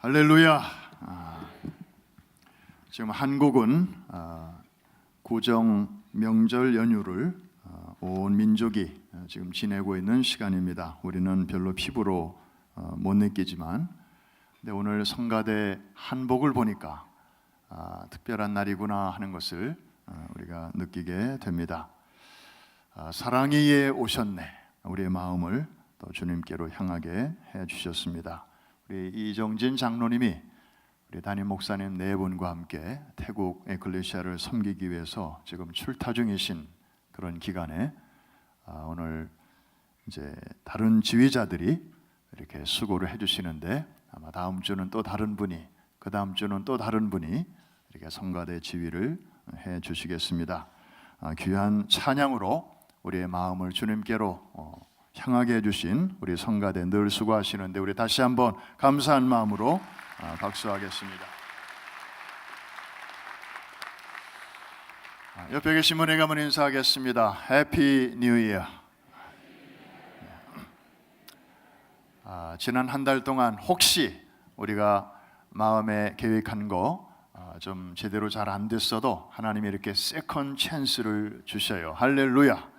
할렐루야. 지금 한국은 구정 명절 연휴를 온 민족이 지금 지내고 있는 시간입니다. 우리는 별로 피부로 못 느끼지만, 근데 오늘 성가대 한복을 보니까 특별한 날이구나 하는 것을 우리가 느끼게 됩니다. 사랑의 이에 오셨네. 우리의 마음을 또 주님께로 향하게 해 주셨습니다. 우리 이정진 장로님이 우리 담임 목사님 네 분과 함께 태국 에클레시아를 섬기기 위해서 지금 출타 중이신 그런 기간에 오늘 이제 다른 지휘자들이 이렇게 수고를 해주시는데, 아마 다음 주는 또 다른 분이, 그 다음 주는 또 다른 분이 이렇게 성가대 지휘를 해 주시겠습니다. 귀한 찬양으로 우리의 마음을 주님께로 향하게 해주신 우리 성가대 늘 수고하시는데, 우리 다시 한번 감사한 마음으로 박수하겠습니다. 옆에 계신 분에게 한번 인사하겠습니다. 해피 뉴 이어. 지난 한 달 동안 혹시 우리가 마음에 계획한 거 좀 제대로 잘 안 됐어도 하나님이 이렇게 세컨 찬스를 주셔요. 할렐루야.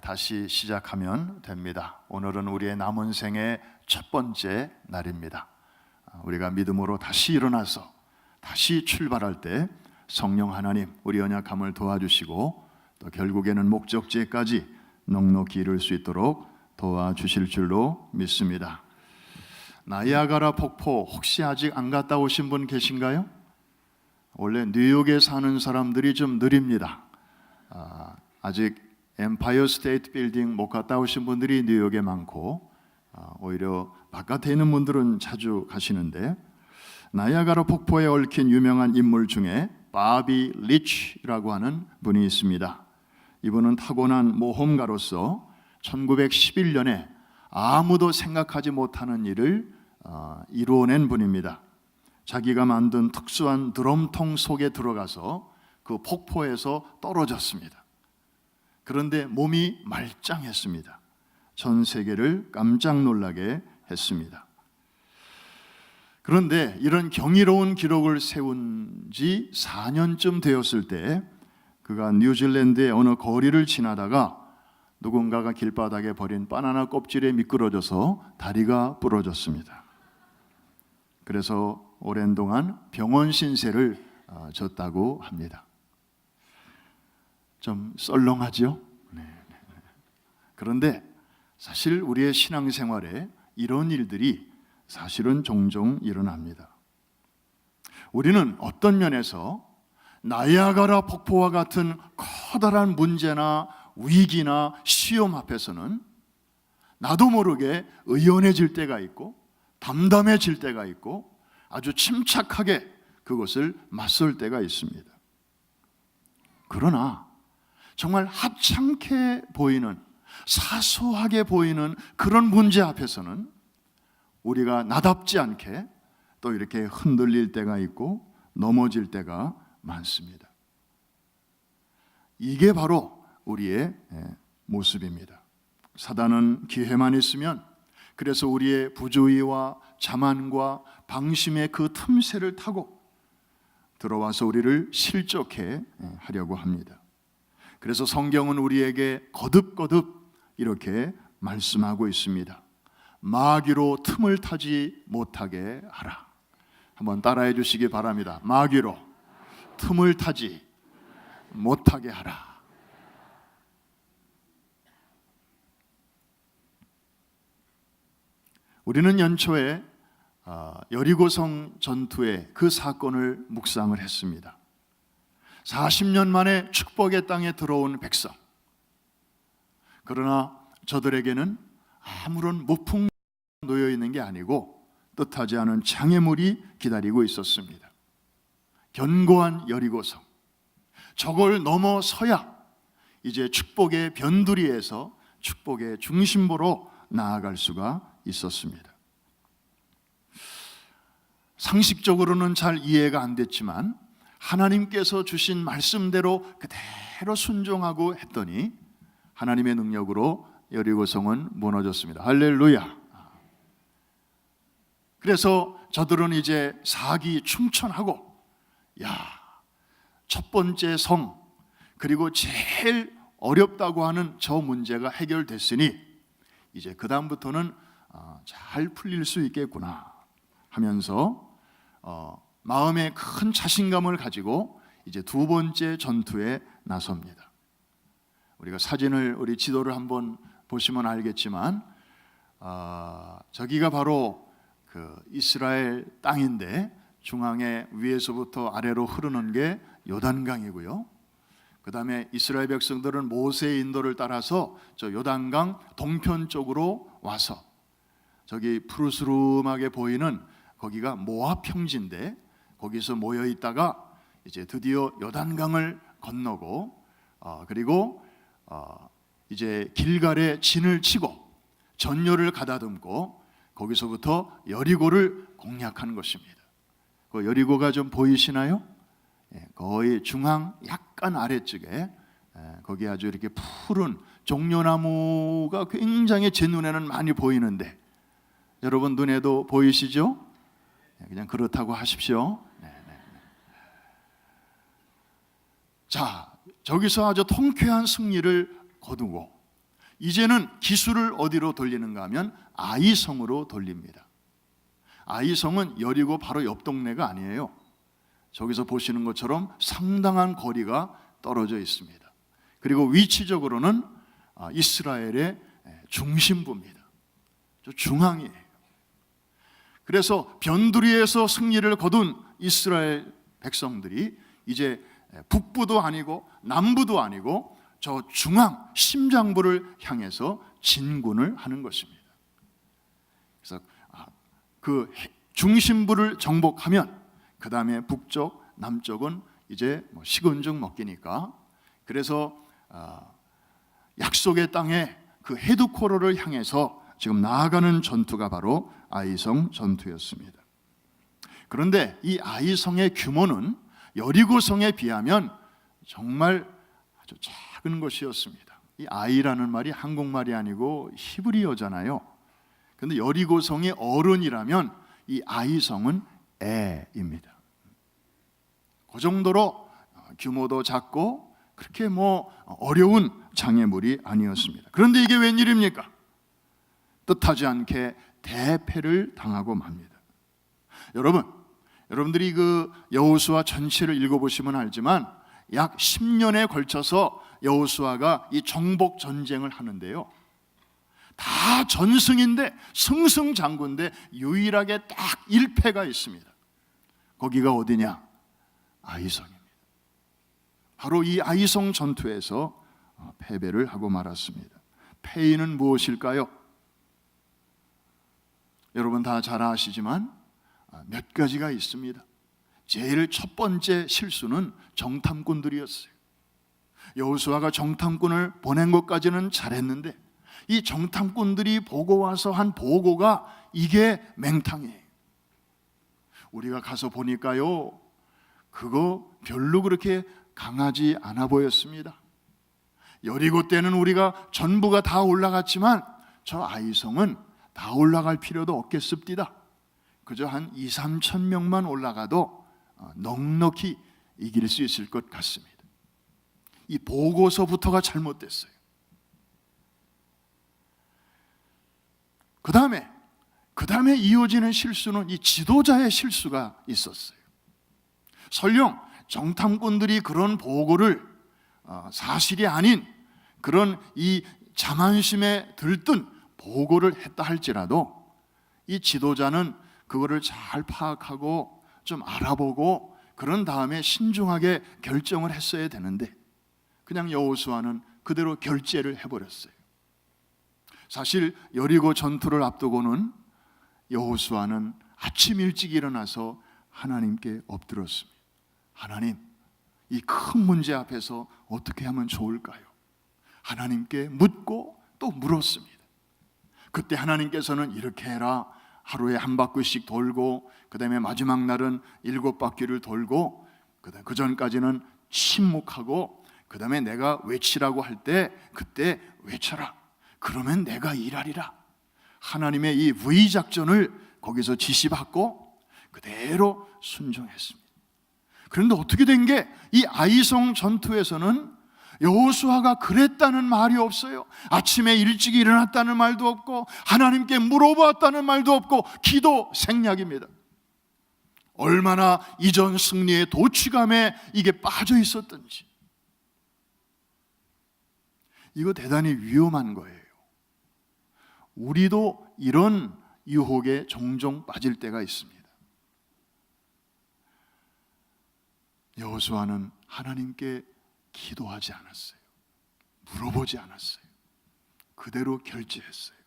다시 시작하면 됩니다. 오늘은 우리의 남은 생의 첫 번째 날입니다. 우리가 믿음으로 다시 일어나서 다시 출발할 때 성령 하나님 우리 언약함을 도와주시고 또 결국에는 목적지까지 넉넉히 이룰 수 있도록 도와주실 줄로 믿습니다. 나이아가라 폭포 혹시 아직 안 갔다 오신 분 계신가요? 원래 뉴욕에 사는 사람들이 좀 느립니다. 아직 엠파이어 스테이트 빌딩 못 갔다 오신 분들이 뉴욕에 많고, 오히려 바깥에 있는 분들은 자주 가시는데, 나이아가라 폭포에 얽힌 유명한 인물 중에 바비 리치라고 하는 분이 있습니다. 이분은 타고난 모험가로서 1911년에 아무도 생각하지 못하는 일을 이루어낸 분입니다. 자기가 만든 특수한 드럼통 속에 들어가서 그 폭포에서 떨어졌습니다. 그런데 몸이 말짱했습니다. 전 세계를 깜짝 놀라게 했습니다. 그런데 이런 경이로운 기록을 세운 지 4년쯤 되었을 때 그가 뉴질랜드의 어느 거리를 지나다가 누군가가 길바닥에 버린 바나나 껍질에 미끄러져서 다리가 부러졌습니다. 그래서 오랜 동안 병원 신세를 졌다고 합니다. 좀 썰렁하죠? 네. 그런데 사실 우리의 신앙생활에 이런 일들이 사실은 종종 일어납니다. 우리는 어떤 면에서 나이아가라 폭포와 같은 커다란 문제나 위기나 시험 앞에서는 나도 모르게 의연해질 때가 있고 담담해질 때가 있고 아주 침착하게 그것을 맞설 때가 있습니다. 그러나 정말 하찮게 보이는, 사소하게 보이는 그런 문제 앞에서는 우리가 나답지 않게 또 이렇게 흔들릴 때가 있고 넘어질 때가 많습니다. 이게 바로 우리의 모습입니다. 사단은 기회만 있으면 그래서 우리의 부주의와 자만과 방심의 그 틈새를 타고 들어와서 우리를 실족해 하려고 합니다. 그래서 성경은 우리에게 거듭거듭 이렇게 말씀하고 있습니다. 마귀로 틈을 타지 못하게 하라. 한번 따라해 주시기 바랍니다. 마귀로 틈을 타지 못하게 하라. 우리는 연초에 여리고성 전투의 그 사건을 묵상을 했습니다. 40년 만에 축복의 땅에 들어온 백성, 그러나 저들에게는 아무런 무풍 놓여 있는 게 아니고 뜻하지 않은 장애물이 기다리고 있었습니다. 견고한 여리고성, 저걸 넘어서야 이제 축복의 변두리에서 축복의 중심부로 나아갈 수가 있었습니다. 상식적으로는 잘 이해가 안 됐지만 하나님께서 주신 말씀대로 그대로 순종하고 했더니 하나님의 능력으로 여리고성은 무너졌습니다. 할렐루야. 그래서 저들은 이제 사기 충천하고, 야, 첫 번째 성, 그리고 제일 어렵다고 하는 저 문제가 해결됐으니 이제 그 다음부터는 잘 풀릴 수 있겠구나 하면서 마음에 큰 자신감을 가지고 이제 두 번째 전투에 나섭니다. 우리가 사진을, 우리 지도를 한번 보시면 알겠지만 저기가 바로 그 이스라엘 땅인데, 중앙에 위에서부터 아래로 흐르는 게 요단강이고요. 그 다음에 이스라엘 백성들은 모세의 인도를 따라서 저 요단강 동편 쪽으로 와서 저기 푸르스름하게 보이는 거기가 모압 평지인데, 거기서 모여 있다가 이제 드디어 요단강을 건너고 그리고 이제 길갈에 진을 치고 전열을 가다듬고 거기서부터 여리고를 공략하는 것입니다. 그 여리고가 좀 보이시나요? 거의 중앙 약간 아래쪽에 거기 아주 이렇게 푸른 종려나무가 굉장히 제 눈에는 많이 보이는데, 여러분 눈에도 보이시죠? 그냥 그렇다고 하십시오. 자, 저기서 아주 통쾌한 승리를 거두고 이제는 기술을 어디로 돌리는가 하면 아이성으로 돌립니다. 아이성은 여리고 바로 옆 동네가 아니에요. 저기서 보시는 것처럼 상당한 거리가 떨어져 있습니다. 그리고 위치적으로는 이스라엘의 중심부입니다. 저 중앙이에요. 그래서 변두리에서 승리를 거둔 이스라엘 백성들이 이제 북부도 아니고 남부도 아니고 저 중앙 심장부를 향해서 진군을 하는 것입니다. 그래서 그 중심부를 정복하면 그 다음에 북쪽, 남쪽은 이제 식은죽 먹기니까, 그래서 약속의 땅에 그 헤드코러를 향해서 지금 나아가는 전투가 바로 아이성 전투였습니다. 그런데 이 아이성의 규모는 여리고성에 비하면 정말 아주 작은 것이었습니다. 이 아이라는 말이 한국말이 아니고 히브리어잖아요. 그런데 여리고성의 어른이라면 이 아이성은 애입니다. 그 정도로 규모도 작고 그렇게 어려운 장애물이 아니었습니다. 그런데 이게 웬일입니까? 뜻하지 않게 대패를 당하고 맙니다. 여러분들이 그 여호수아 전체를 읽어보시면 알지만 약 10년에 걸쳐서 여호수아가 이 정복 전쟁을 하는데요, 다 전승인데 승승장구인데 유일하게 딱 1패가 있습니다. 거기가 어디냐? 아이성입니다. 바로 이 아이성 전투에서 패배를 하고 말았습니다. 패인은 무엇일까요? 여러분 다 잘 아시지만 몇 가지가 있습니다. 제일 첫 번째 실수는 정탐꾼들이었어요. 여호수아가 정탐꾼을 보낸 것까지는 잘했는데 이 정탐꾼들이 보고 와서 한 보고가 이게 맹탕이에요. 우리가 가서 보니까요, 그거 별로 그렇게 강하지 않아 보였습니다. 여리고 때는 우리가 전부가 다 올라갔지만 저 아이성은 다 올라갈 필요도 없겠습니다. 그저 한 2-3천 명만 올라가도 넉넉히 이길 수 있을 것 같습니다. 이 보고서부터가 잘못됐어요. 그 다음에 이어지는 실수는 이 지도자의 실수가 있었어요. 설령 정탐꾼들이 그런 보고를 사실이 아닌 그런 이 자만심에 들뜬 보고를 했다 할지라도 이 지도자는 그거를 잘 파악하고 좀 알아보고 그런 다음에 신중하게 결정을 했어야 되는데 그냥 여호수아는 그대로 결재를 해버렸어요. 사실 여리고 전투를 앞두고는 여호수아는 아침 일찍 일어나서 하나님께 엎드렸습니다. 하나님, 이 큰 문제 앞에서 어떻게 하면 좋을까요? 하나님께 묻고 또 물었습니다. 그때 하나님께서는 이렇게 해라, 하루에 한 바퀴씩 돌고 그 다음에 마지막 날은 7바퀴를 돌고 그 전까지는 침묵하고 그 다음에 내가 외치라고 할 때 그때 외쳐라, 그러면 내가 일하리라. 하나님의 이 V작전을 거기서 지시받고 그대로 순종했습니다. 그런데 어떻게 된 게 이 아이성 전투에서는 여호수아가 그랬다는 말이 없어요. 아침에 일찍 일어났다는 말도 없고 하나님께 물어보았다는 말도 없고 기도 생략입니다. 얼마나 이전 승리의 도취감에 이게 빠져 있었던지. 이거 대단히 위험한 거예요. 우리도 이런 유혹에 종종 빠질 때가 있습니다. 여호수아는 하나님께 기도하지 않았어요. 물어보지 않았어요. 그대로 결제했어요.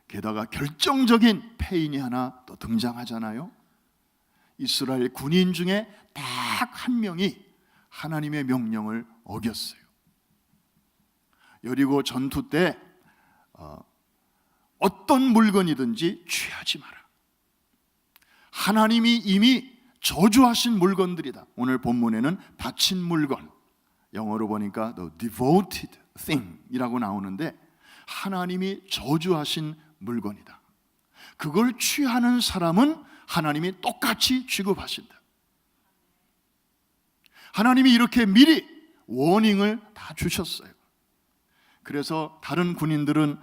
게다가 결정적인 패인이 하나 또 등장하잖아요. 이스라엘 군인 중에 딱 한 명이 하나님의 명령을 어겼어요. 여리고 전투 때 어떤 물건이든지 취하지 마라. 하나님이 이미 저주하신 물건들이다. 오늘 본문에는 바친 물건, 영어로 보니까 the devoted thing 이라고 나오는데 하나님이 저주하신 물건이다. 그걸 취하는 사람은 하나님이 똑같이 취급하신다. 하나님이 이렇게 미리 워닝을 다 주셨어요. 그래서 다른 군인들은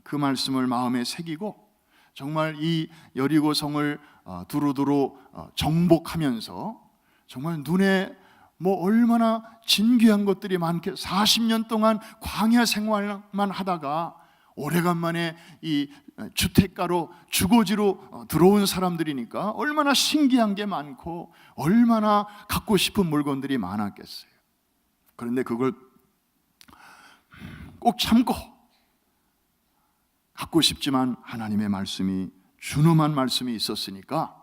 그 말씀을 마음에 새기고 정말 이 여리고 성을 두루두루 정복하면서 정말 눈에 얼마나 진귀한 것들이 많게 40년 동안 광야 생활만 하다가 오래간만에 이 주택가로 주거지로 들어온 사람들이니까 얼마나 신기한 게 많고 얼마나 갖고 싶은 물건들이 많았겠어요. 그런데 그걸 꼭 참고 갖고 싶지만 하나님의 말씀이 준엄한 말씀이 있었으니까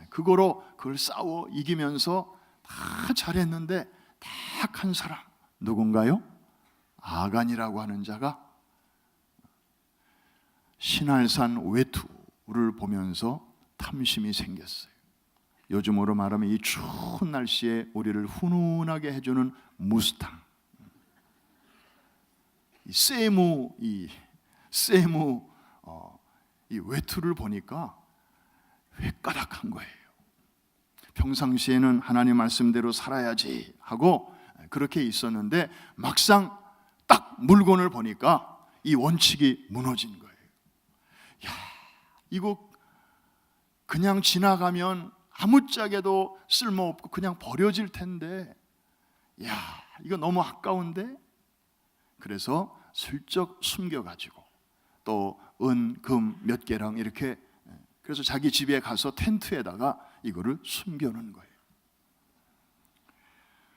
그걸 싸워 이기면서 다 잘했는데 딱 한 사람 누군가요? 아간이라고 하는 자가 신할산 외투를 보면서 탐심이 생겼어요. 요즘으로 말하면 이 추운 날씨에 우리를 훈훈하게 해주는 무스탕, 이 외투를 보니까 획가닥한 거예요. 평상시에는 하나님 말씀대로 살아야지 하고 그렇게 있었는데 막상 딱 물건을 보니까 이 원칙이 무너진 거예요. 야, 이거 그냥 지나가면 아무짝에도 쓸모없고 그냥 버려질 텐데, 야, 이거 너무 아까운데? 그래서 슬쩍 숨겨가지고 또 은, 금 몇 개랑 이렇게, 그래서 자기 집에 가서 텐트에다가 이거를 숨겨놓은 거예요.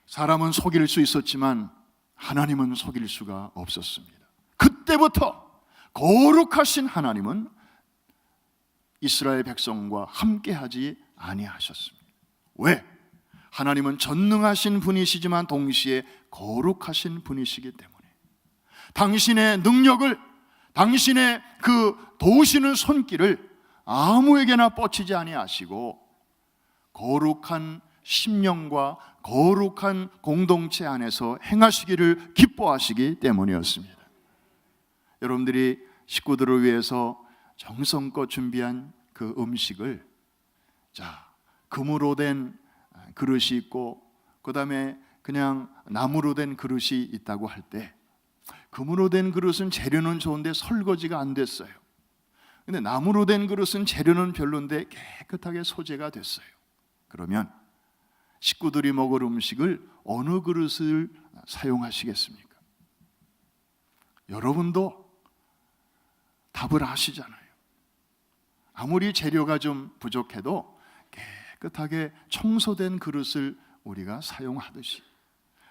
사람은 속일 수 있었지만 하나님은 속일 수가 없었습니다. 그때부터 거룩하신 하나님은 이스라엘 백성과 함께하지 아니하셨습니다. 왜? 하나님은 전능하신 분이시지만 동시에 거룩하신 분이시기 때문에 당신의 능력을, 당신의 그 도우시는 손길을 아무에게나 뻗치지 아니하시고 거룩한 심령과 거룩한 공동체 안에서 행하시기를 기뻐하시기 때문이었습니다. 여러분들이 식구들을 위해서 정성껏 준비한 그 음식을, 자, 금으로 된 그릇이 있고 그 다음에 그냥 나무로 된 그릇이 있다고 할 때, 금으로 된 그릇은 재료는 좋은데 설거지가 안 됐어요. 근데 나무로 된 그릇은 재료는 별론데 깨끗하게 소재가 됐어요. 그러면 식구들이 먹을 음식을 어느 그릇을 사용하시겠습니까? 여러분도 답을 아시잖아요. 아무리 재료가 좀 부족해도 깨끗하게 청소된 그릇을 우리가 사용하듯이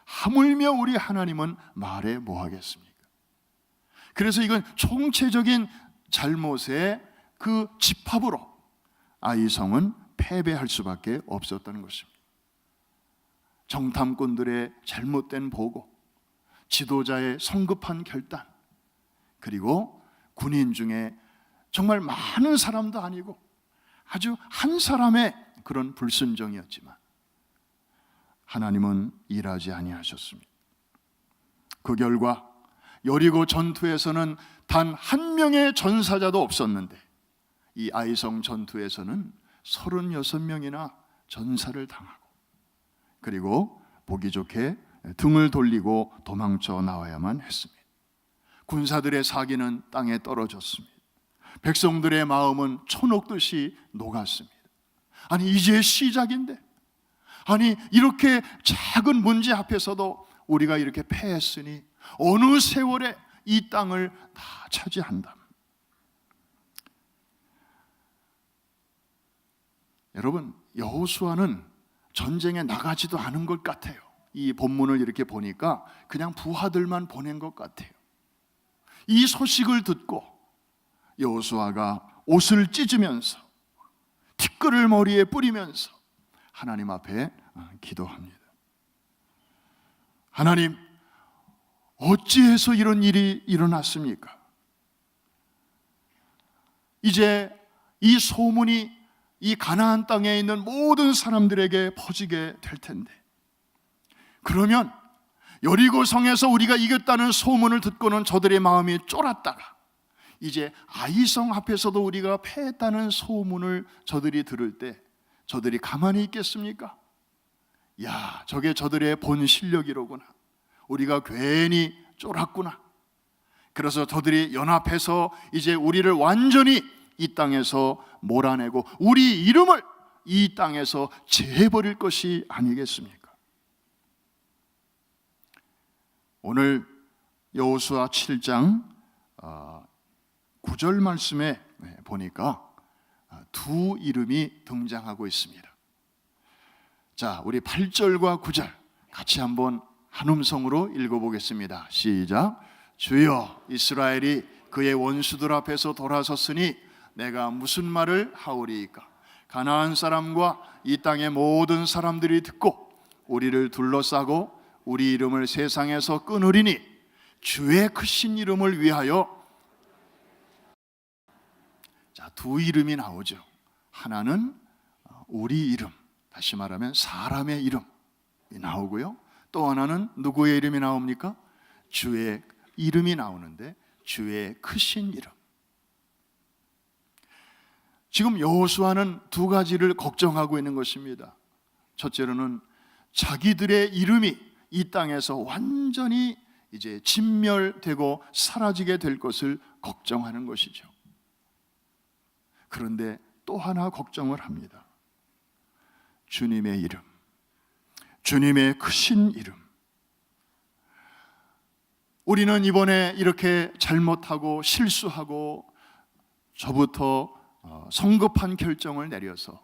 하물며 우리 하나님은 말해 뭐 하겠습니까? 그래서 이건 총체적인 잘못의 그 집합으로 아이성은 패배할 수밖에 없었다는 것입니다. 정탐꾼들의 잘못된 보고, 지도자의 성급한 결단, 그리고 군인 중에 정말 많은 사람도 아니고 아주 한 사람의 그런 불순종이었지만 하나님은 일하지 아니하셨습니다. 그 결과 여리고 전투에서는 단 한 명의 전사자도 없었는데 이 아이성 전투에서는 36명이나 전사를 당하고, 그리고 보기 좋게 등을 돌리고 도망쳐 나와야만 했습니다. 군사들의 사기는 땅에 떨어졌습니다. 백성들의 마음은 초녹듯이 녹았습니다. 아니, 이제 시작인데, 아니, 이렇게 작은 문제 앞에서도 우리가 이렇게 패했으니 어느 세월에 이 땅을 다 차지한다. 여러분, 여호수아는 전쟁에 나가지도 않은 것 같아요. 이 본문을 이렇게 보니까 그냥 부하들만 보낸 것 같아요. 이 소식을 듣고 여호수아가 옷을 찢으면서 티끌을 머리에 뿌리면서 하나님 앞에 기도합니다. 하나님, 어찌해서 이런 일이 일어났습니까? 이제 이 소문이 이 가나안 땅에 있는 모든 사람들에게 퍼지게 될 텐데, 그러면 여리고 성에서 우리가 이겼다는 소문을 듣고는 저들의 마음이 쫄았다가 이제 아이성 앞에서도 우리가 패했다는 소문을 저들이 들을 때 저들이 가만히 있겠습니까? 야, 저게 저들의 본 실력이로구나. 우리가 괜히 쫄았구나. 그래서 저들이 연합해서 이제 우리를 완전히 이 땅에서 몰아내고 우리 이름을 이 땅에서 제해버릴 것이 아니겠습니까? 오늘 여호수아 7장 9절 말씀에 보니까 두 이름이 등장하고 있습니다. 자, 우리 8절과 9절 같이 한번 한 음성으로 읽어보겠습니다. 시작. 주여, 이스라엘이 그의 원수들 앞에서 돌아섰으니 내가 무슨 말을 하오리이까? 가나안 사람과 이 땅의 모든 사람들이 듣고 우리를 둘러싸고 우리 이름을 세상에서 끊으리니 주의 크신 이름을 위하여. 자, 두 이름이 나오죠. 하나는 우리 이름, 다시 말하면 사람의 이름이 나오고요. 또 하나는 누구의 이름이 나옵니까? 주의 이름이 나오는데, 주의 크신 이름. 지금 여호수아는 두 가지를 걱정하고 있는 것입니다. 첫째로는 자기들의 이름이 이 땅에서 완전히 이제 진멸되고 사라지게 될 것을 걱정하는 것이죠. 그런데 또 하나 걱정을 합니다. 주님의 이름, 주님의 크신 이름. 우리는 이번에 이렇게 잘못하고 실수하고 저부터 성급한 결정을 내려서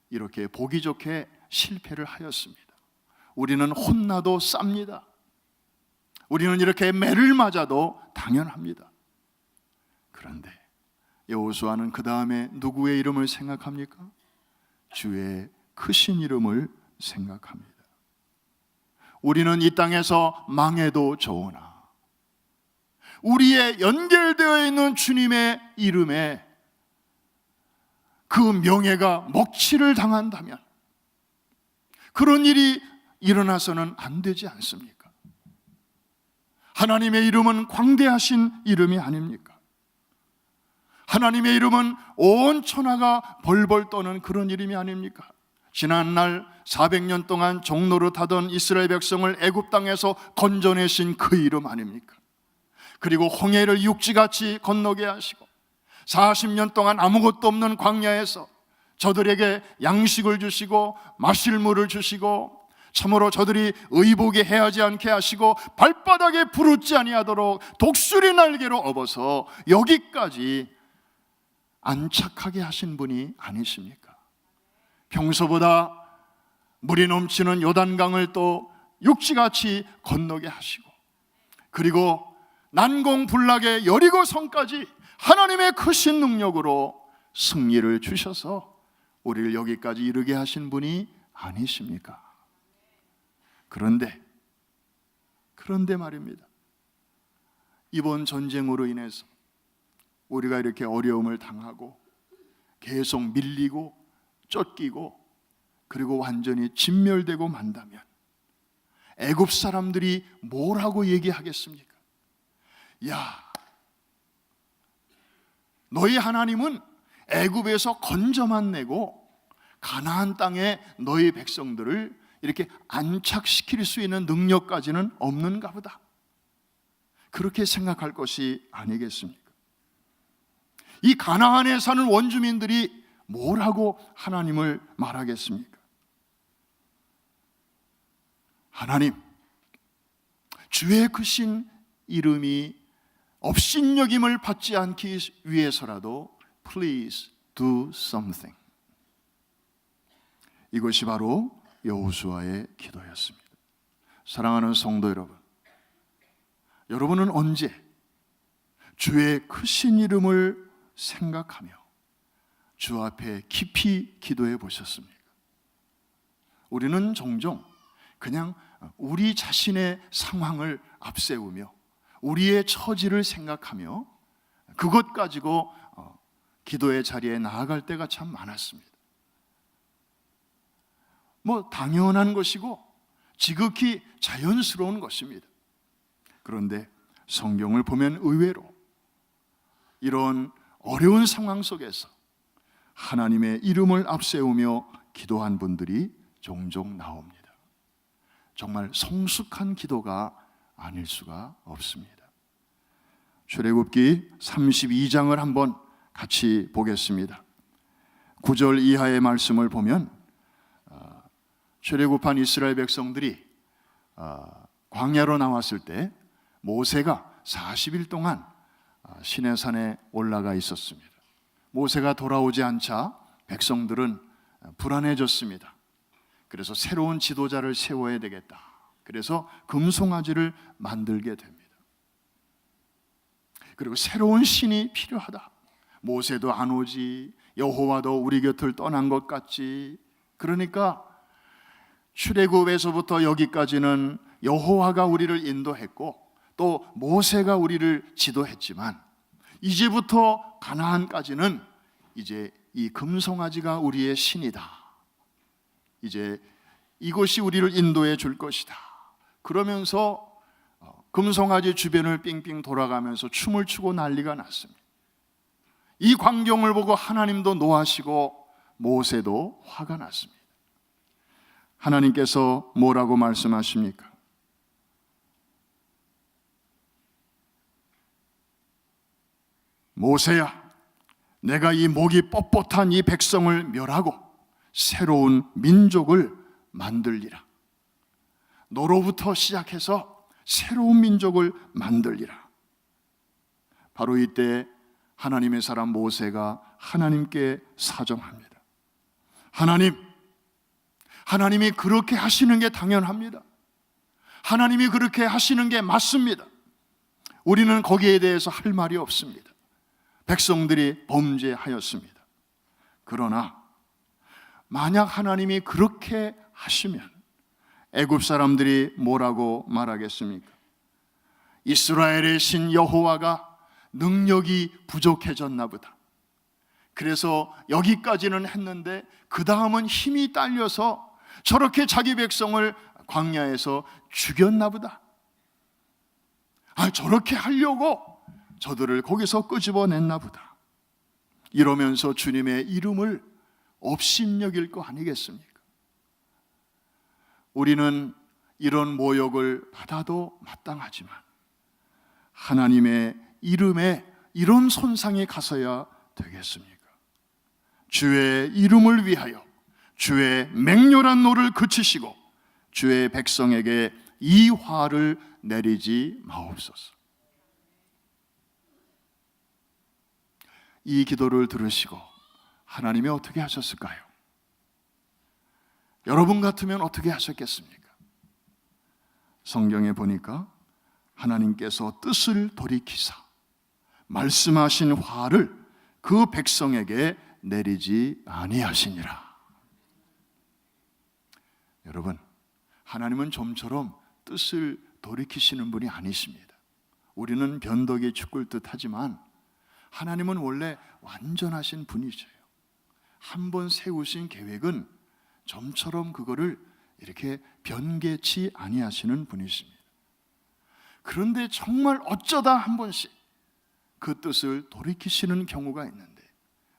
이렇게 보기 좋게 실패를 하였습니다. 우리는 혼나도 쌉니다. 우리는 이렇게 매를 맞아도 당연합니다. 그런데 여호수아는 그 다음에 누구의 이름을 생각합니까? 주의 크신 이름을 생각합니다. 우리는 이 땅에서 망해도 좋으나 우리의 연결되어 있는 주님의 이름에 그 명예가 먹칠을 당한다면 그런 일이 일어나서는 안 되지 않습니까? 하나님의 이름은 광대하신 이름이 아닙니까? 하나님의 이름은 온 천하가 벌벌 떠는 그런 이름이 아닙니까? 지난날 400년 동안 종노릇하던 이스라엘 백성을 애굽 땅에서 건져내신 그 이름 아닙니까? 그리고 홍해를 육지같이 건너게 하시고 40년 동안 아무것도 없는 광야에서 저들에게 양식을 주시고 마실 물을 주시고 참으로 저들이 의복에 헤하지 않게 하시고 발바닥에 부르지 아니하도록 독수리 날개로 업어서 여기까지 안착하게 하신 분이 아니십니까? 평소보다 물이 넘치는 요단강을 또 육지같이 건너게 하시고 그리고 난공불락의 여리고성까지 하나님의 크신 능력으로 승리를 주셔서 우리를 여기까지 이르게 하신 분이 아니십니까? 그런데 말입니다. 이번 전쟁으로 인해서 우리가 이렇게 어려움을 당하고 계속 밀리고 쫓기고 그리고 완전히 진멸되고 만다면 애굽 사람들이 뭐라고 얘기하겠습니까? 야, 너희 하나님은 애굽에서 건져만 내고 가나안 땅에 너희 백성들을 이렇게 안착시킬 수 있는 능력까지는 없는가 보다. 그렇게 생각할 것이 아니겠습니까? 이 가나안에 사는 원주민들이 뭐라고 하나님을 말하겠습니까? 하나님, 주의 크신 이름이 업신여김을 받지 않기 위해서라도 Please do something. 이것이 바로 여호수아의 기도였습니다. 사랑하는 성도 여러분, 여러분은 언제 주의 크신 이름을 생각하며 주 앞에 깊이 기도해 보셨습니까? 우리는 종종 그냥 우리 자신의 상황을 앞세우며 우리의 처지를 생각하며 그것 가지고 기도의 자리에 나아갈 때가 참 많았습니다. 당연한 것이고 지극히 자연스러운 것입니다. 그런데 성경을 보면 의외로 이런 어려운 상황 속에서 하나님의 이름을 앞세우며 기도한 분들이 종종 나옵니다. 정말 성숙한 기도가 아닐 수가 없습니다. 출애굽기 32장을 한번 같이 보겠습니다. 9절 이하의 말씀을 보면 출애굽한 이스라엘 백성들이 광야로 나왔을 때 모세가 40일 동안 시내산에 올라가 있었습니다. 모세가 돌아오지 않자 백성들은 불안해졌습니다. 그래서 새로운 지도자를 세워야 되겠다. 그래서 금송아지를 만들게 됩니다. 그리고 새로운 신이 필요하다. 모세도 안 오지, 여호와도 우리 곁을 떠난 것 같지. 그러니까 출애굽에서부터 여기까지는 여호와가 우리를 인도했고 또 모세가 우리를 지도했지만 이제부터 가나안까지는 이제 이 금송아지가 우리의 신이다. 이제 이것이 우리를 인도해 줄 것이다. 그러면서 금송아지 주변을 삥삥 돌아가면서 춤을 추고 난리가 났습니다. 이 광경을 보고 하나님도 노하시고 모세도 화가 났습니다. 하나님께서 뭐라고 말씀하십니까? 모세야, 내가 이 목이 뻣뻣한 이 백성을 멸하고 새로운 민족을 만들리라. 너로부터 시작해서 새로운 민족을 만들리라. 바로 이때 하나님의 사람 모세가 하나님께 사정합니다. 하나님이 그렇게 하시는 게 당연합니다. 하나님이 그렇게 하시는 게 맞습니다. 우리는 거기에 대해서 할 말이 없습니다. 백성들이 범죄하였습니다. 그러나 만약 하나님이 그렇게 하시면 애굽 사람들이 뭐라고 말하겠습니까? 이스라엘의 신 여호와가 능력이 부족해졌나 보다. 그래서 여기까지는 했는데 그 다음은 힘이 딸려서 저렇게 자기 백성을 광야에서 죽였나 보다. 저렇게 하려고 저들을 거기서 끄집어냈나 보다. 이러면서 주님의 이름을 업신여길 거 아니겠습니까? 우리는 이런 모욕을 받아도 마땅하지만 하나님의 이름에 이런 손상이 가서야 되겠습니까? 주의 이름을 위하여 주의 맹렬한 노를 그치시고 주의 백성에게 이 화를 내리지 마옵소서. 이 기도를 들으시고 하나님이 어떻게 하셨을까요? 여러분 같으면 어떻게 하셨겠습니까? 성경에 보니까 하나님께서 뜻을 돌이키사 말씀하신 화를 그 백성에게 내리지 아니하시니라. 여러분, 하나님은 좀처럼 뜻을 돌이키시는 분이 아니십니다. 우리는 변덕이 죽을 듯 하지만 하나님은 원래 완전하신 분이세요. 한번 세우신 계획은 점처럼 그거를 이렇게 변개치 아니하시는 분이십니다. 그런데 정말 어쩌다 한 번씩 그 뜻을 돌이키시는 경우가 있는데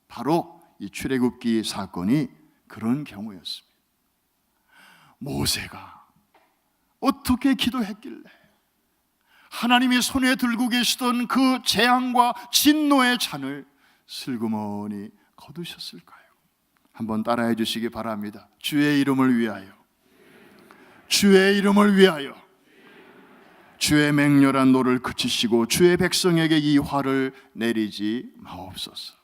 바로 이 출애굽기 사건이 그런 경우였습니다. 모세가 어떻게 기도했길래 하나님이 손에 들고 계시던 그 재앙과 진노의 잔을 슬그머니 거두셨을까요? 한번 따라해 주시기 바랍니다. 주의 이름을 위하여, 주의 이름을 위하여 주의 맹렬한 노를 그치시고 주의 백성에게 이 화를 내리지 마옵소서.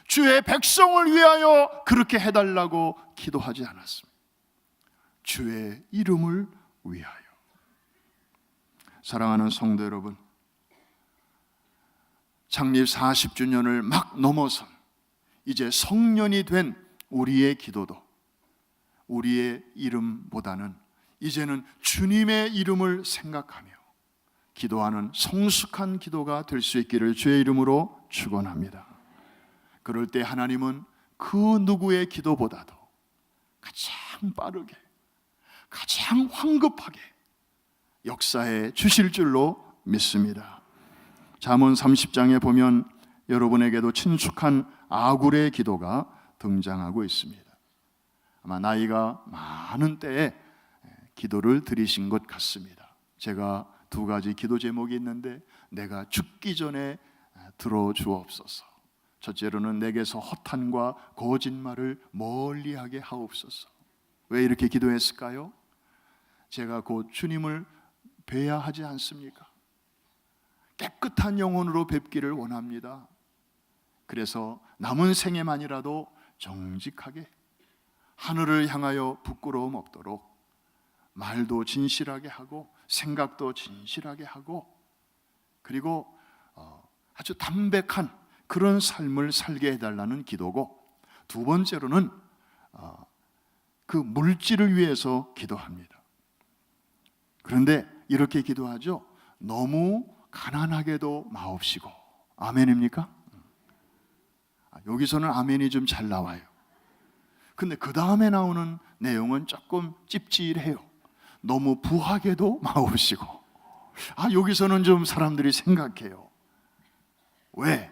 주의 백성을 위하여 그렇게 해달라고 기도하지 않았습니다. 주의 이름을 위하여. 사랑하는 성도 여러분, 창립 40주년을 막 넘어선 이제 성년이 된 우리의 기도도 우리의 이름보다는 이제는 주님의 이름을 생각하며 기도하는 성숙한 기도가 될 수 있기를 주의 이름으로 축원합니다. 그럴 때 하나님은 그 누구의 기도보다도 가장 빠르게, 가장 황급하게 역사해 주실 줄로 믿습니다. 잠언 30장에 보면 여러분에게도 친숙한 아굴의 기도가 등장하고 있습니다. 아마 나이가 많은 때에 기도를 드리신 것 같습니다. 제가 두 가지 기도 제목이 있는데, 내가 죽기 전에 들어주옵소서. 첫째로는 내게서 허탄과 거짓말을 멀리하게 하옵소서. 왜 이렇게 기도했을까요? 제가 곧 주님을 뵈야 하지 않습니까? 깨끗한 영혼으로 뵙기를 원합니다. 그래서 남은 생에만이라도 정직하게 하늘을 향하여 부끄러움 없도록 말도 진실하게 하고 생각도 진실하게 하고, 그리고 아주 담백한 그런 삶을 살게 해달라는 기도고, 두 번째로는 그 물질을 위해서 기도합니다. 그런데 이렇게 기도하죠. 너무 가난하게도 마옵시고. 아멘입니까? 여기서는 아멘이 좀 잘 나와요. 근데 그 다음에 나오는 내용은 조금 찝찝해요. 너무 부하게도 마옵시고. 여기서는 좀 사람들이 생각해요. 왜?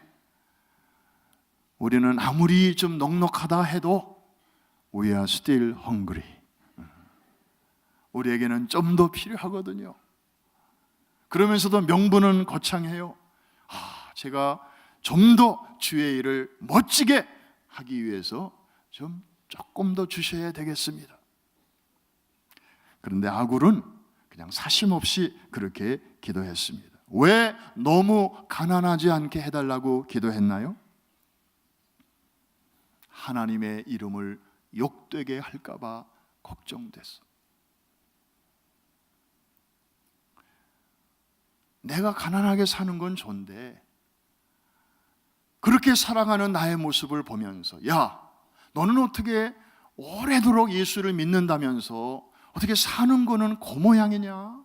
우리는 아무리 좀 넉넉하다 해도 We are still hungry. 우리에게는 좀 더 필요하거든요. 그러면서도 명분은 거창해요. 제가 좀 더 주의 일을 멋지게 하기 위해서 좀 조금 더 주셔야 되겠습니다. 그런데 아굴은 그냥 사심없이 그렇게 기도했습니다. 왜 너무 가난하지 않게 해달라고 기도했나요? 하나님의 이름을 욕되게 할까봐 걱정됐어. 내가 가난하게 사는 건 좋은데 그렇게 살아가는 나의 모습을 보면서, 야, 너는 어떻게 오래도록 예수를 믿는다면서 어떻게 사는 거는 그 모양이냐?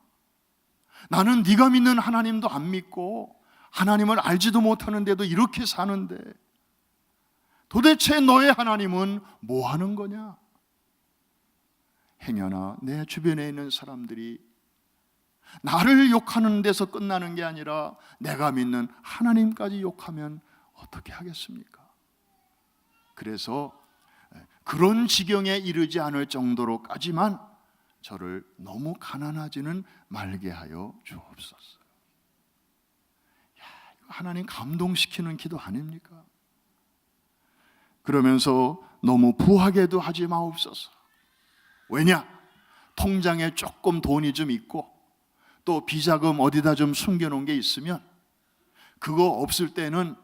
나는 네가 믿는 하나님도 안 믿고 하나님을 알지도 못하는데도 이렇게 사는데 도대체 너의 하나님은 뭐 하는 거냐? 행여나 내 주변에 있는 사람들이 나를 욕하는 데서 끝나는 게 아니라 내가 믿는 하나님까지 욕하면 어떻게 하겠습니까? 그래서 그런 지경에 이르지 않을 정도로까지만 저를 너무 가난하지는 말게 하여 주옵소서. 하나님 감동시키는 기도 아닙니까? 그러면서 너무 부하게도 하지 마옵소서. 왜냐? 통장에 조금 돈이 좀 있고 또 비자금 어디다 좀 숨겨놓은 게 있으면 그거 없을 때는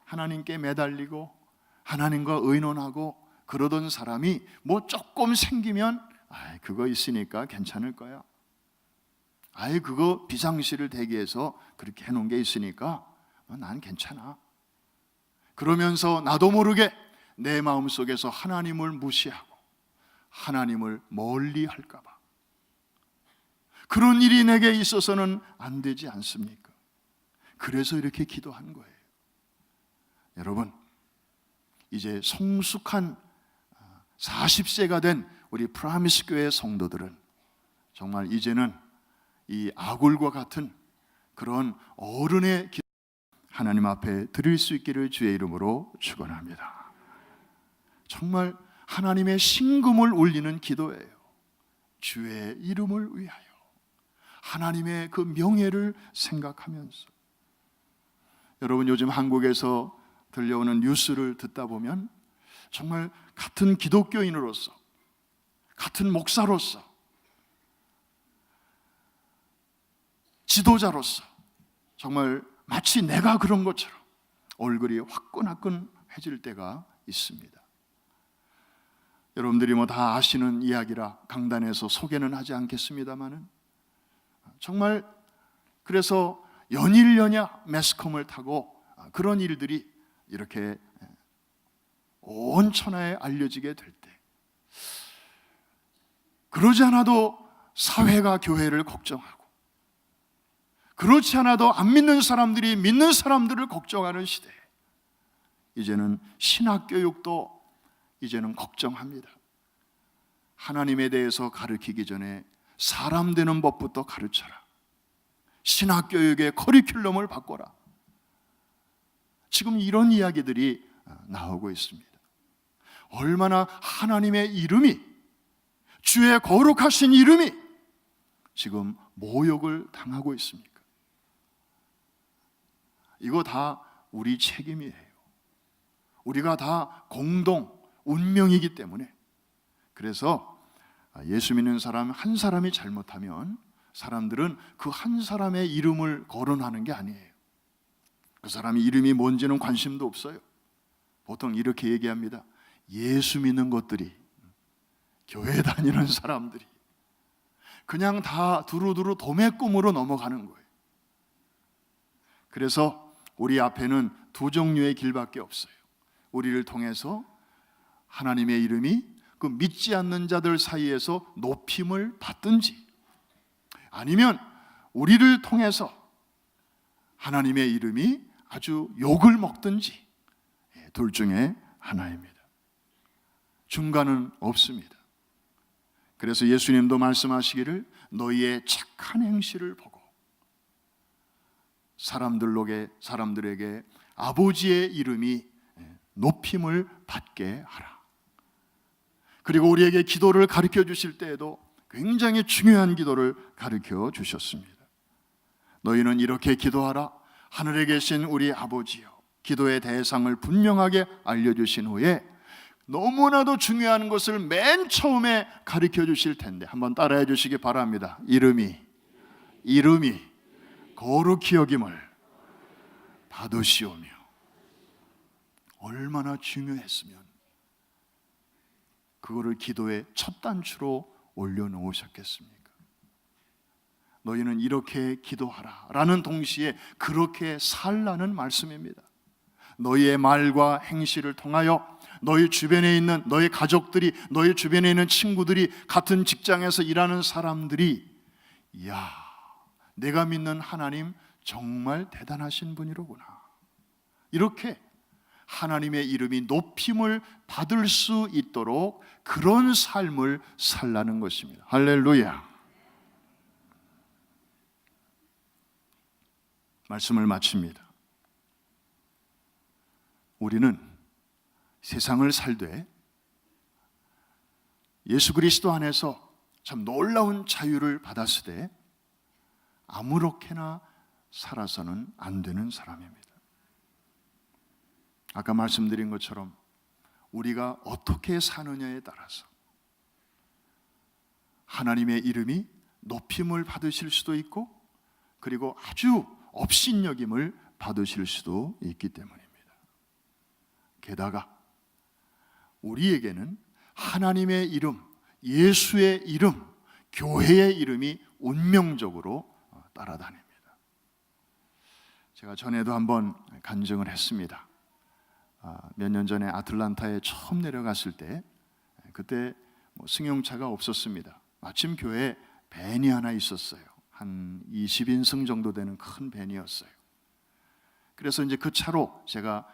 하나님께 매달리고 하나님과 의논하고 그러던 사람이 뭐 조금 생기면 그거 있으니까 괜찮을 거야. 그거 비상시를 대기해서 그렇게 해놓은 게 있으니까 난 괜찮아. 그러면서 나도 모르게 내 마음속에서 하나님을 무시하고 하나님을 멀리 할까 봐. 그런 일이 내게 있어서는 안 되지 않습니까? 그래서 이렇게 기도한 거예요. 여러분, 이제 성숙한 40세가 된 우리 프라미스 교회 성도들은 정말 이제는 이 아굴과 같은 그런 어른의 기도 하나님 앞에 드릴 수 있기를 주의 이름으로 축원합니다. 정말 하나님의 신금을 울리는 기도예요. 주의 이름을 위하여, 하나님의 그 명예를 생각하면서. 여러분, 요즘 한국에서 들려오는 뉴스를 듣다 보면 정말 같은 기독교인으로서, 같은 목사로서, 지도자로서 정말 마치 내가 그런 것처럼 얼굴이 화끈화끈해질 때가 있습니다. 여러분들이 뭐 다 아시는 이야기라 강단에서 소개는 하지 않겠습니다만은, 정말 그래서 연일연야 매스컴을 타고 그런 일들이 이렇게 온 천하에 알려지게 될 때, 그러지 않아도 사회가 교회를 걱정하고, 그렇지 않아도 안 믿는 사람들이 믿는 사람들을 걱정하는 시대에 이제는 신학교육도 이제는 걱정합니다. 하나님에 대해서 가르치기 전에 사람 되는 법부터 가르쳐라. 신학교육의 커리큘럼을 바꿔라. 지금 이런 이야기들이 나오고 있습니다. 얼마나 하나님의 이름이, 주의 거룩하신 이름이 지금 모욕을 당하고 있습니까? 이거 다 우리 책임이에요. 우리가 다 공동 운명이기 때문에. 그래서 예수 믿는 사람 한 사람이 잘못하면 사람들은 그 한 사람의 이름을 거론하는 게 아니에요. 그 사람이 이름이 뭔지는 관심도 없어요. 보통 이렇게 얘기합니다. 예수 믿는 것들이, 교회 다니는 사람들이 그냥 다 두루두루 도매 꿈으로 넘어가는 거예요. 그래서 우리 앞에는 두 종류의 길밖에 없어요. 우리를 통해서 하나님의 이름이 그 믿지 않는 자들 사이에서 높임을 받든지, 아니면 우리를 통해서 하나님의 이름이 아주 욕을 먹든지, 둘 중에 하나입니다. 중간은 없습니다. 그래서 예수님도 말씀하시기를 너희의 착한 행실을 보고 사람들에게 아버지의 이름이 높임을 받게 하라. 그리고 우리에게 기도를 가르쳐 주실 때에도 굉장히 중요한 기도를 가르쳐 주셨습니다. 너희는 이렇게 기도하라. 하늘에 계신 우리 아버지여. 기도의 대상을 분명하게 알려주신 후에 너무나도 중요한 것을 맨 처음에 가르쳐 주실 텐데 한번 따라해 주시기 바랍니다. 이름이 거룩히 여김을 받으시오며. 얼마나 중요했으면 그거를 기도의 첫 단추로 올려놓으셨겠습니까? 너희는 이렇게 기도하라 라는 동시에 그렇게 살라는 말씀입니다. 너희의 말과 행실을 통하여 너희 주변에 있는 너희 가족들이, 너희 주변에 있는 친구들이, 같은 직장에서 일하는 사람들이, 이야, 내가 믿는 하나님 정말 대단하신 분이로구나, 이렇게 하나님의 이름이 높임을 받을 수 있도록 그런 삶을 살라는 것입니다. 할렐루야. 말씀을 마칩니다. 우리는 세상을 살되 예수 그리스도 안에서 참 놀라운 자유를 받았으되 아무렇게나 살아서는 안 되는 사람입니다. 아까 말씀드린 것처럼 우리가 어떻게 사느냐에 따라서 하나님의 이름이 높임을 받으실 수도 있고, 그리고 아주 업신여김을 받으실 수도 있기 때문입니다. 게다가 우리에게는 하나님의 이름, 예수의 이름, 교회의 이름이 운명적으로 따라다닙니다. 제가 전에도 한번 간증을 했습니다. 몇 년 전에 아틀란타에 처음 내려갔을 때, 그때 승용차가 없었습니다. 마침 교회에 밴이 하나 있었어요. 한 20인승 정도 되는 큰 밴이었어요. 그래서 이제 그 차로 제가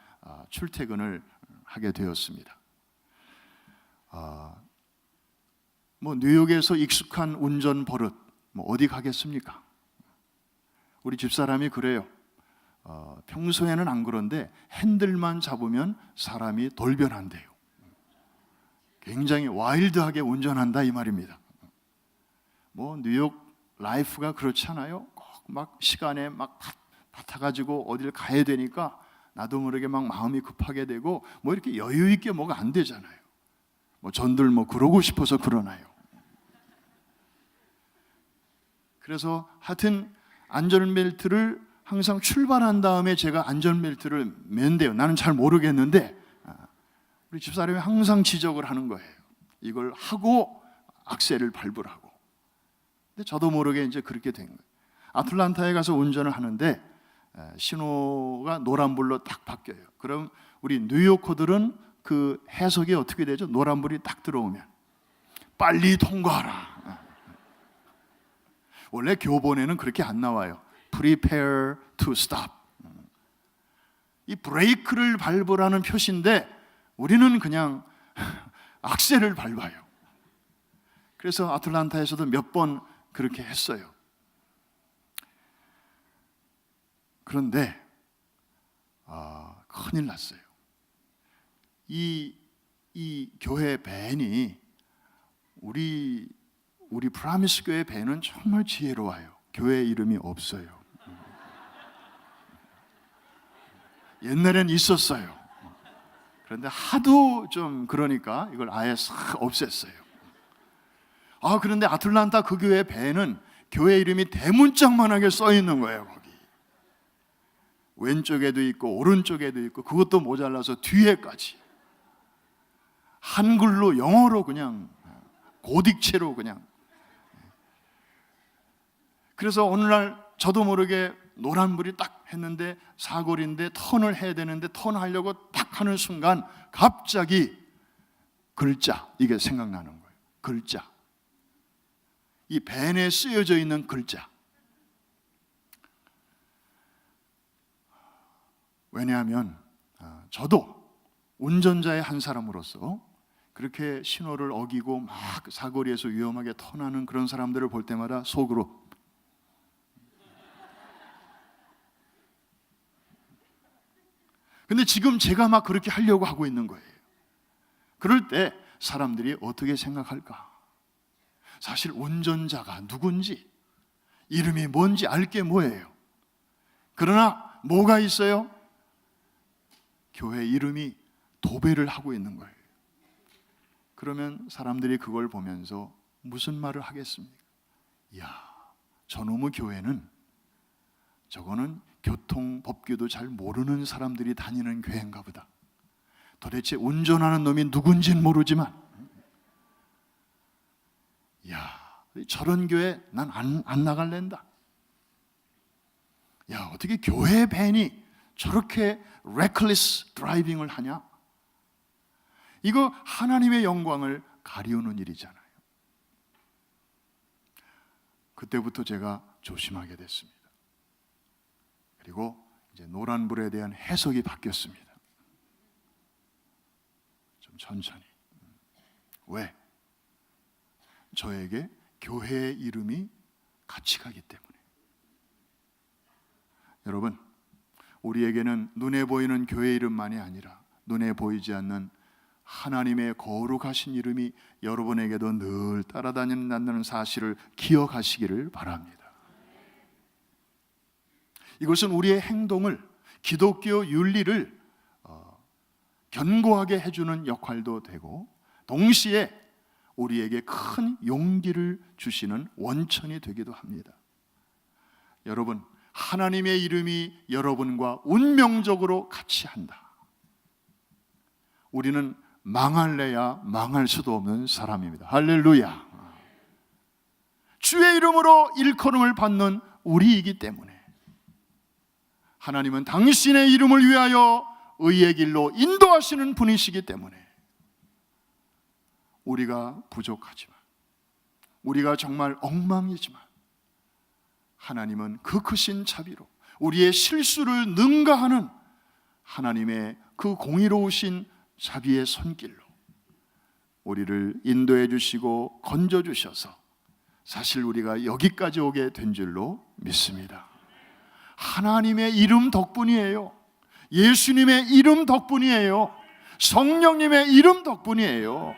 출퇴근을 하게 되었습니다. 뉴욕에서 익숙한 운전 버릇, 어디 가겠습니까? 우리 집사람이 그래요. 평소에는 안 그런데 핸들만 잡으면 사람이 돌변한대요. 굉장히 와일드하게 운전한다 이 말입니다. 뭐 뉴욕 라이프가 그렇잖아요. 꼭 막 시간에 막 바타가지고 어딜 가야 되니까 나도 모르게 막 마음이 급하게 되고 뭐 이렇게 여유 있게 뭐가 안 되잖아요. 뭐 전들 뭐 그러고 싶어서 그러나요. 그래서 하여튼 안전벨트를 항상 출발한 다음에 제가 안전벨트를 맨대요. 나는 잘 모르겠는데 우리 집사람이 항상 지적을 하는 거예요. 이걸 하고 악셀을 밟으라고. 근데 저도 모르게 이제 그렇게 된 거예요. 아틀란타에 가서 운전을 하는데 신호가 노란불로 딱 바뀌어요. 그럼 우리 뉴요커들은 그 해석이 어떻게 되죠? 노란불이 딱 들어오면 빨리 통과하라. 원래 교본에는 그렇게 안 나와요. Prepare to stop. 이 브레이크를 밟으라는 표시인데 우리는 그냥 악셀을 밟아요. 그래서 아틀란타에서도 몇 번 그렇게 했어요. 그런데 큰일 났어요. 이 교회 밴이 우리 프라미스 교회 밴은 정말 지혜로워요. 교회 이름이 없어요. 옛날엔 있었어요. 그런데 하도 좀 그러니까 이걸 아예 싹 없앴어요. 그런데 아틀란타 그 교회 밴은 교회 이름이 대문짝만하게 써 있는 거예요. 거기 왼쪽에도 있고 오른쪽에도 있고 그것도 모자라서 뒤에까지 한글로 영어로 그냥 고딕체로 그냥. 그래서 어느 날 저도 모르게 노란불이 딱 했는데 사거리인데 턴을 해야 되는데 턴하려고 딱 하는 순간 갑자기 글자, 이게 생각나는 거예요. 글자, 이 밴에 쓰여져 있는 글자. 왜냐하면 저도 운전자의 한 사람으로서 그렇게 신호를 어기고 막 사거리에서 위험하게 턴하는 그런 사람들을 볼 때마다 속으로 근데 지금 제가 막 그렇게 하려고 하고 있는 거예요. 그럴 때 사람들이 어떻게 생각할까? 사실 운전자가 누군지, 이름이 뭔지 알 게 뭐예요? 그러나 뭐가 있어요? 교회 이름이 도배를 하고 있는 거예요. 그러면 사람들이 그걸 보면서 무슨 말을 하겠습니까? 이야, 저놈의 교회는 저거는 교통 법규도 잘 모르는 사람들이 다니는 교회인가 보다. 도대체 운전하는 놈이 누군지는 모르지만 야, 저런 교회 난 안 나갈랜다. 야, 어떻게 교회 밴이 저렇게 reckless 드라이빙을 하냐? 이거 하나님의 영광을 가리우는 일이잖아요. 그때부터 제가 조심하게 됐습니다. 그리고 이제 노란불에 대한 해석이 바뀌었습니다. 좀 천천히. 왜? 저에게 교회의 이름이 같이 가기 때문에. 여러분, 우리에게는 눈에 보이는 교회 이름만이 아니라 눈에 보이지 않는 하나님의 거룩하신 이름이 여러분에게도 늘 따라다닌다는 사실을 기억하시기를 바랍니다. 이것은 우리의 행동을, 기독교 윤리를 견고하게 해주는 역할도 되고 동시에 우리에게 큰 용기를 주시는 원천이 되기도 합니다. 여러분, 하나님의 이름이 여러분과 운명적으로 같이 한다. 우리는 망할래야 망할 수도 없는 사람입니다. 할렐루야. 주의 이름으로 일컬음을 받는 우리이기 때문에 하나님은 당신의 이름을 위하여 의의 길로 인도하시는 분이시기 때문에 우리가 부족하지만, 우리가 정말 엉망이지만 하나님은 그 크신 자비로 우리의 실수를 능가하는 하나님의 그 공의로우신 자비의 손길로 우리를 인도해 주시고 건져 주셔서 사실 우리가 여기까지 오게 된 줄로 믿습니다. 하나님의 이름 덕분이에요. 예수님의 이름 덕분이에요. 성령님의 이름 덕분이에요.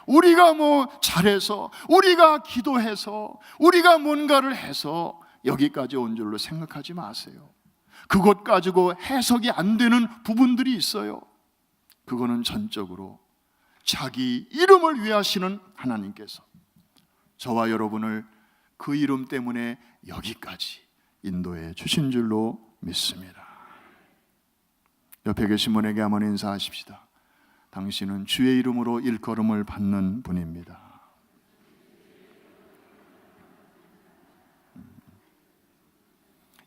우리가 잘해서, 우리가 기도해서, 우리가 뭔가를 해서 여기까지 온 줄로 생각하지 마세요. 그것 가지고 해석이 안 되는 부분들이 있어요. 그거는 전적으로 자기 이름을 위하시는 하나님께서 저와 여러분을 그 이름 때문에 여기까지 인도해 주신 줄로 믿습니다. 옆에 계신 분에게 한번 인사하십시다. 당신은 주의 이름으로 일컬음을 받는 분입니다.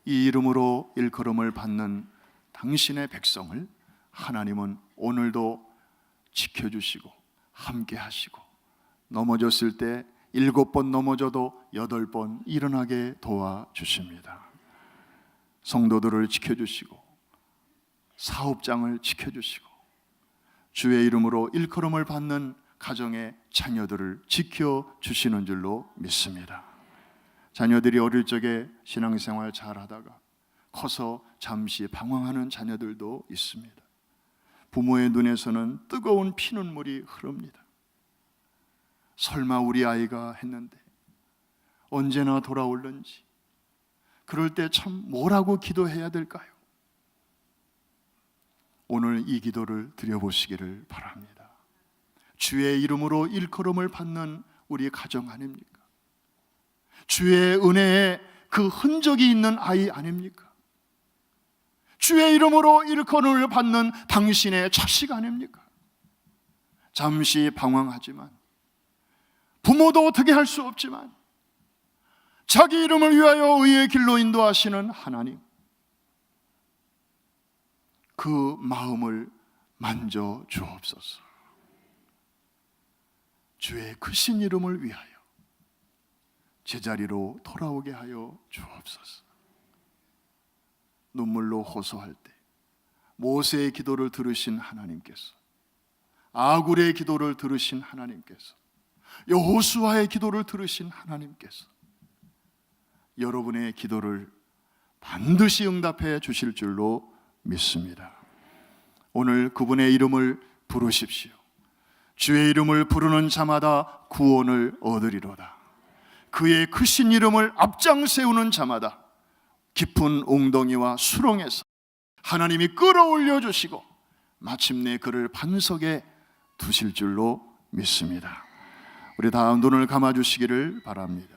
이 이름으로 일컬음을 받는 당신의 백성을 하나님은 오늘도 지켜주시고 함께 하시고, 넘어졌을 때 7번 넘어져도 8번 일어나게 도와주십니다. 성도들을 지켜주시고 사업장을 지켜주시고 주의 이름으로 일컬음을 받는 가정의 자녀들을 지켜주시는 줄로 믿습니다. 자녀들이 어릴 적에 신앙생활 잘하다가 커서 잠시 방황하는 자녀들도 있습니다. 부모의 눈에서는 뜨거운 피눈물이 흐릅니다. 설마 우리 아이가 했는데 언제나 돌아올는지, 그럴 때 참 뭐라고 기도해야 될까요? 오늘 이 기도를 드려보시기를 바랍니다. 주의 이름으로 일컬음을 받는 우리 가정 아닙니까? 주의 은혜에 그 흔적이 있는 아이 아닙니까? 주의 이름으로 일컬음을 받는 당신의 자식 아닙니까? 잠시 방황하지만, 부모도 어떻게 할 수 없지만 자기 이름을 위하여 의의 길로 인도하시는 하나님, 그 마음을 만져 주옵소서. 주의 크신 이름을 위하여 제자리로 돌아오게 하여 주옵소서. 눈물로 호소할 때 모세의 기도를 들으신 하나님께서, 아굴의 기도를 들으신 하나님께서, 여호수아의 기도를 들으신 하나님께서 여러분의 기도를 반드시 응답해 주실 줄로 믿습니다. 오늘 그분의 이름을 부르십시오. 주의 이름을 부르는 자마다 구원을 얻으리로다. 그의 크신 이름을 앞장 세우는 자마다 깊은 웅덩이와 수렁에서 하나님이 끌어올려 주시고 마침내 그를 반석에 두실 줄로 믿습니다. 우리 다 눈을 감아 주시기를 바랍니다.